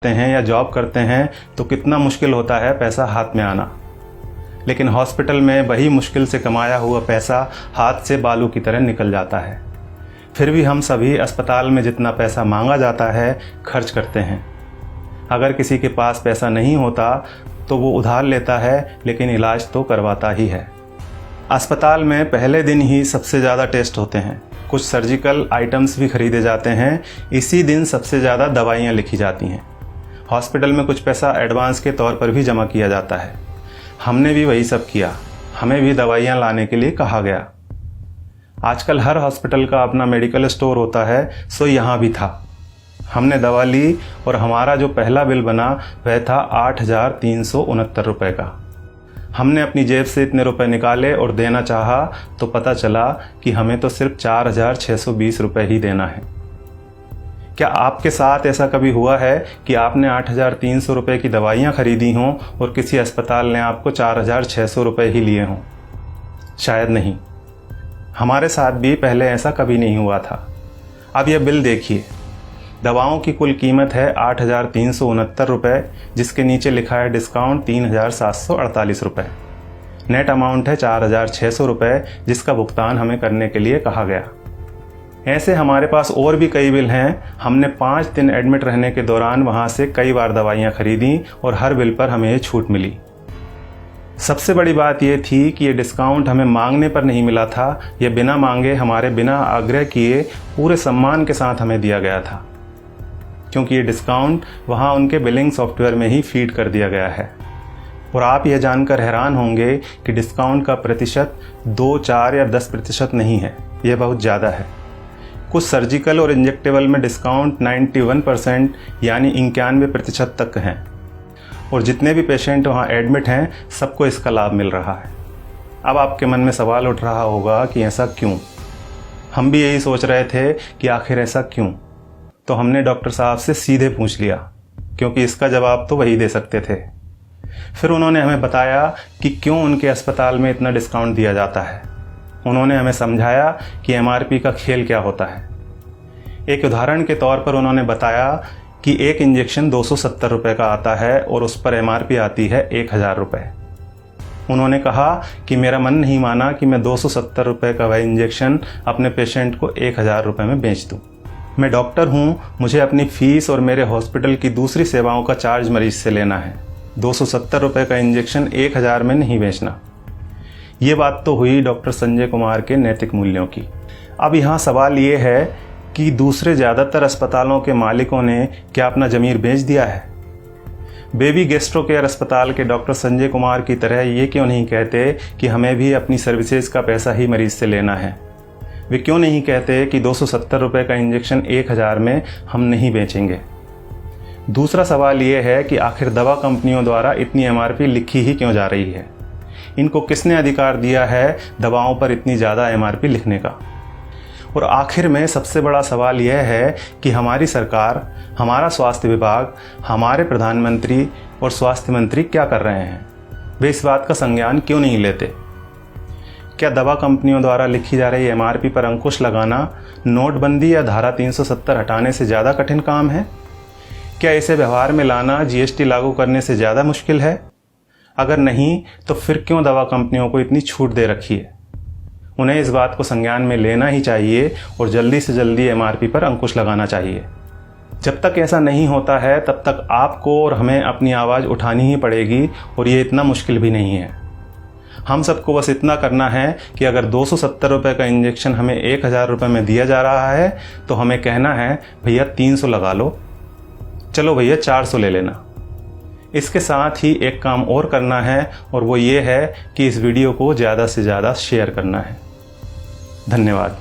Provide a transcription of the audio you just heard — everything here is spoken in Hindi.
हैं या जॉब करते हैं तो कितना मुश्किल होता है पैसा हाथ में आना, लेकिन हॉस्पिटल में वही मुश्किल से कमाया हुआ पैसा हाथ से बालू की तरह निकल जाता है। फिर भी हम सभी अस्पताल में जितना पैसा मांगा जाता है खर्च करते हैं। अगर किसी के पास पैसा नहीं होता तो वो उधार लेता है, लेकिन इलाज तो करवाता ही है। अस्पताल में पहले दिन ही सबसे ज़्यादा टेस्ट होते हैं, कुछ सर्जिकल आइटम्स भी खरीदे जाते हैं, इसी दिन सबसे ज़्यादा दवाइयाँ लिखी जाती हैं। हॉस्पिटल में कुछ पैसा एडवांस के तौर पर भी जमा किया जाता है। हमने भी वही सब किया, हमें भी दवाइयाँ लाने के लिए कहा गया। आजकल हर हॉस्पिटल का अपना मेडिकल स्टोर होता है, सो यहाँ भी था। हमने दवा ली और हमारा जो पहला बिल बना वह था 8,369 रुपये का। हमने अपनी जेब से इतने रुपए निकाले और देना चाहा तो पता चला कि हमें तो सिर्फ 4,620 रुपये ही देना है। क्या आपके साथ ऐसा कभी हुआ है कि आपने 8,300 रुपये की दवाइयाँ खरीदी हों और किसी अस्पताल ने आपको 4,600 रुपये ही लिए हों? शायद नहीं। हमारे साथ भी पहले ऐसा कभी नहीं हुआ था। अब यह बिल देखिए, दवाओं की कुल कीमत है 8,369 रुपये, जिसके नीचे लिखा है डिस्काउंट 3,748 रुपये। नेट अमाउंट है 4,600 रुपये, जिसका भुगतान हमें करने के लिए कहा गया। ऐसे हमारे पास और भी कई बिल हैं। हमने 5 दिन एडमिट रहने के दौरान वहाँ से कई बार दवाइयाँ खरीदी और हर बिल पर हमें छूट मिली। सबसे बड़ी बात यह थी कि ये डिस्काउंट हमें मांगने पर नहीं मिला था, ये बिना मांगे हमारे बिना आग्रह किए पूरे सम्मान के साथ हमें दिया गया था, क्योंकि ये डिस्काउंट वहाँ उनके बिलिंग सॉफ्टवेयर में ही फीड कर दिया गया है। और आप यह जानकर हैरान होंगे कि डिस्काउंट का प्रतिशत 2, 4 या 10% नहीं है, यह बहुत ज़्यादा है। कुछ सर्जिकल और इंजेक्टेबल में डिस्काउंट 91% यानी 91% तक हैं, और जितने भी पेशेंट वहाँ एडमिट हैं सबको इसका लाभ मिल रहा है। अब आपके मन में सवाल उठ रहा होगा कि ऐसा क्यों? हम भी यही सोच रहे थे कि आखिर ऐसा क्यों। तो हमने डॉक्टर साहब से सीधे पूछ लिया, क्योंकि इसका जवाब तो वही दे सकते थे। फिर उन्होंने हमें बताया कि क्यों उनके अस्पताल में इतना डिस्काउंट दिया जाता है। उन्होंने हमें समझाया कि MRP का खेल क्या होता है। एक उदाहरण के तौर पर उन्होंने बताया कि एक इंजेक्शन 270 रुपये का आता है और उस पर MRP आती है 1,000 रुपये। उन्होंने कहा कि मेरा मन नहीं माना कि मैं 270 रुपये का वह इंजेक्शन अपने पेशेंट को 1,000 रुपये में बेच दूँ। मैं डॉक्टर हूँ, मुझे अपनी फ़ीस और मेरे हॉस्पिटल की दूसरी सेवाओं का चार्ज मरीज से लेना है। 270 रुपये का इंजेक्शन 1,000 में नहीं बेचना। ये बात तो हुई डॉक्टर संजय कुमार के नैतिक मूल्यों की। अब यहाँ सवाल ये है कि दूसरे ज़्यादातर अस्पतालों के मालिकों ने क्या अपना ज़मीर बेच दिया है? बेबी गैस्ट्रो केयर अस्पताल के डॉक्टर संजय कुमार की तरह ये क्यों नहीं कहते कि हमें भी अपनी सर्विसेज का पैसा ही मरीज से लेना है? वे क्यों नहीं कहते कि 270 रुपये का इंजेक्शन 1,000 में हम नहीं बेचेंगे? दूसरा सवाल ये है कि आखिर दवा कंपनियों द्वारा इतनी MRP लिखी ही क्यों जा रही है? इनको किसने अधिकार दिया है दवाओं पर इतनी ज़्यादा MRP लिखने का? और आखिर में सबसे बड़ा सवाल यह है कि हमारी सरकार, हमारा स्वास्थ्य विभाग, हमारे प्रधानमंत्री और स्वास्थ्य मंत्री क्या कर रहे हैं? वे इस बात का संज्ञान क्यों नहीं लेते? क्या दवा कंपनियों द्वारा लिखी जा रही MRP पर अंकुश लगाना नोटबंदी या धारा 370 हटाने से ज़्यादा कठिन काम है? क्या इसे व्यवहार में लाना GST लागू करने से ज़्यादा मुश्किल है? अगर नहीं तो फिर क्यों दवा कंपनियों को इतनी छूट दे रखी है? उन्हें इस बात को संज्ञान में लेना ही चाहिए और जल्दी से जल्दी MRP पर अंकुश लगाना चाहिए। जब तक ऐसा नहीं होता है तब तक आपको और हमें अपनी आवाज़ उठानी ही पड़ेगी, और ये इतना मुश्किल भी नहीं है। हम सबको बस इतना करना है कि अगर 270 रुपये का इंजेक्शन हमें 1,000 रुपये में दिया जा रहा है तो हमें कहना है भैया 300 लगा लो, चलो भैया 400 ले लेना। इसके साथ ही एक काम और करना है, और वो ये है कि इस वीडियो को ज़्यादा से ज़्यादा शेयर करना है। धन्यवाद।